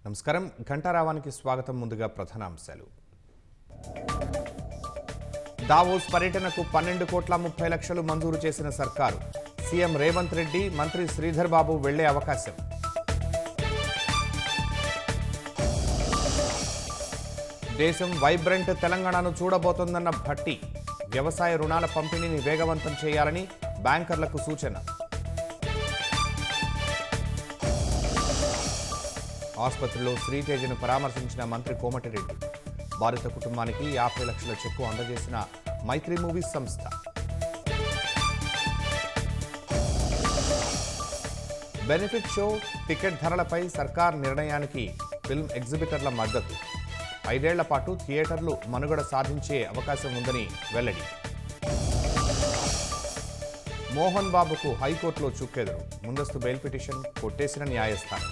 నమస్కారం. ఘంటారావానికి స్వాగతం. ముందుగా ప్రధానాంశాలు. దావోస్ పర్యటనకు 12,30,00,000 మంజూరు చేసిన సర్కారు. సీఎం రేవంత్ రెడ్డి, మంత్రి శ్రీధర్ బాబు వెళ్లే అవకాశం. దేశం వైబ్రెంట్ తెలంగాణను చూడబోతోందన్న భట్టి. వ్యవసాయ రుణాల పంపిణీని వేగవంతం చేయాలని బ్యాంకర్లకు సూచన. ఆసుపత్రిలో శ్రీతేజను పరామర్శించిన మంత్రి కోమటిరెడ్డి. బాధిత కుటుంబానికి 50 లక్షల చెక్కు అందజేసిన మైత్రి మూవీస్ సంస్థ. బెనిఫిట్ షో టికెట్ ధరలపై సర్కార్ నిర్ణయానికి ఫిల్మ్ ఎగ్జిబిటర్ల మద్దతు. 5 ఏళ్ల పాటు థియేటర్లు మనుగడ సాధించే అవకాశం ఉందని వెల్లడి. మోహన్ బాబుకు హైకోర్టులో చుక్కెదురు. ముందస్తు బెయిల్ పిటిషన్ కొట్టేసిన న్యాయస్థానం.